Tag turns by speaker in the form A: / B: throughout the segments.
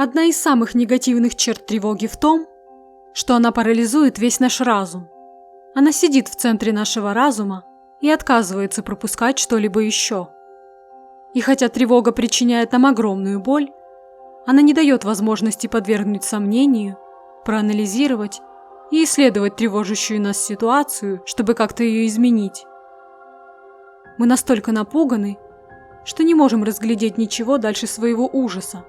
A: Одна из самых негативных черт тревоги в том, что она парализует весь наш разум. Она сидит в центре нашего разума и отказывается пропускать что-либо еще. И хотя тревога причиняет нам огромную боль, она не дает возможности подвергнуть сомнению, проанализировать и исследовать тревожащую нас ситуацию, чтобы как-то ее изменить. Мы настолько напуганы, что не можем разглядеть ничего дальше своего ужаса.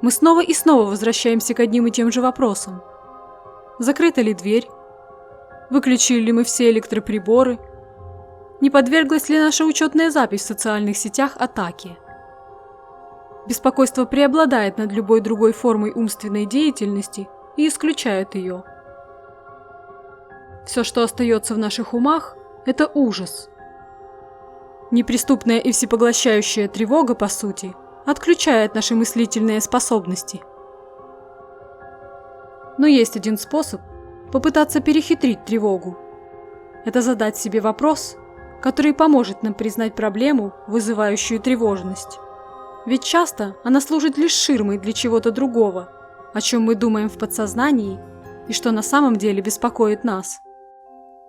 A: Мы снова и снова возвращаемся к одним и тем же вопросам. Закрыта ли дверь? Выключили ли мы все электроприборы? Не подверглась ли наша учетная запись в социальных сетях атаке? Беспокойство преобладает над любой другой формой умственной деятельности и исключает ее. Все, что остается в наших умах, это ужас. Неприступная и всепоглощающая тревога, по сути, отключает наши мыслительные способности. Но есть один способ попытаться перехитрить тревогу. Это задать себе вопрос, который поможет нам признать проблему, вызывающую тревожность. Ведь часто она служит лишь ширмой для чего-то другого, о чем мы думаем в подсознании и что на самом деле беспокоит нас.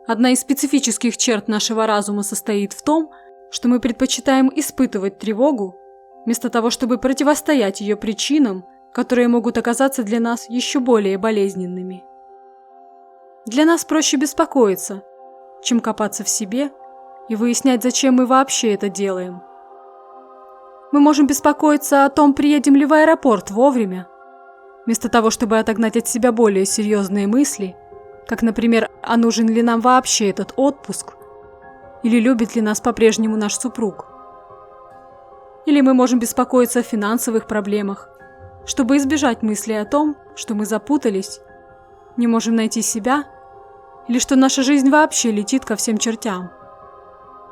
A: Одна из специфических черт нашего разума состоит в том, что мы предпочитаем испытывать тревогу, вместо того, чтобы противостоять ее причинам, которые могут оказаться для нас еще более болезненными. Для нас проще беспокоиться, чем копаться в себе и выяснять, зачем мы вообще это делаем. Мы можем беспокоиться о том, приедем ли в аэропорт вовремя, вместо того, чтобы отогнать от себя более серьезные мысли, как, например, а нужен ли нам вообще этот отпуск, или любит ли нас по-прежнему наш супруг. Или мы можем беспокоиться о финансовых проблемах, чтобы избежать мысли о том, что мы запутались, не можем найти себя, или что наша жизнь вообще летит ко всем чертям.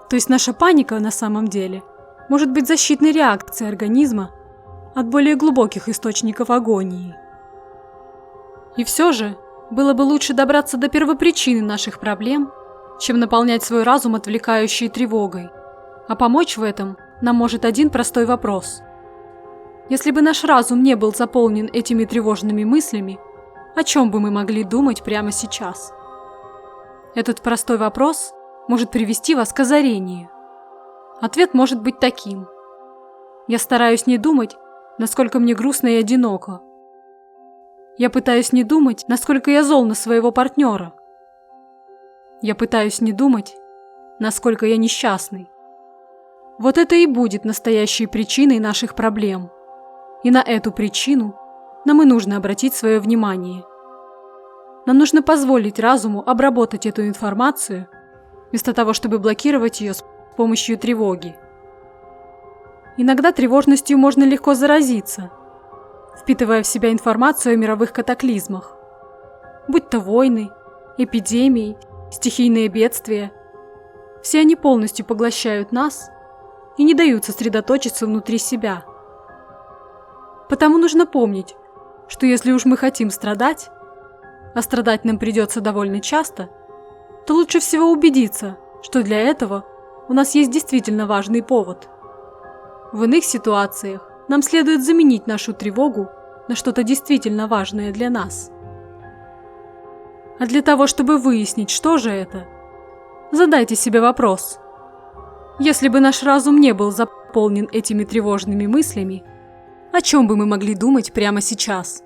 A: То есть наша паника на самом деле может быть защитной реакцией организма от более глубоких источников агонии. И все же, было бы лучше добраться до первопричины наших проблем, чем наполнять свой разум отвлекающей тревогой. А помочь в этом нам может один простой вопрос. Если бы наш разум не был заполнен этими тревожными мыслями, о чем бы мы могли думать прямо сейчас? Этот простой вопрос может привести вас к озарению. Ответ может быть таким. Я стараюсь не думать, насколько мне грустно и одиноко. Я пытаюсь не думать, насколько я зол на своего партнера. Я пытаюсь не думать, насколько я несчастный. Вот это и будет настоящей причиной наших проблем. И на эту причину нам и нужно обратить свое внимание. Нам нужно позволить разуму обработать эту информацию, вместо того, чтобы блокировать ее с помощью тревоги. Иногда тревожностью можно легко заразиться, впитывая в себя информацию о мировых катаклизмах, будь то войны, эпидемии, стихийные бедствия. Все они полностью поглощают нас и не дают сосредоточиться внутри себя. Потому нужно помнить, что если уж мы хотим страдать, а страдать нам придется довольно часто, то лучше всего убедиться, что для этого у нас есть действительно важный повод. В иных ситуациях нам следует заменить нашу тревогу на что-то действительно важное для нас. А для того, чтобы выяснить, что же это, задайте себе вопрос. Если бы наш разум не был заполнен этими тревожными мыслями, о чем бы мы могли думать прямо сейчас?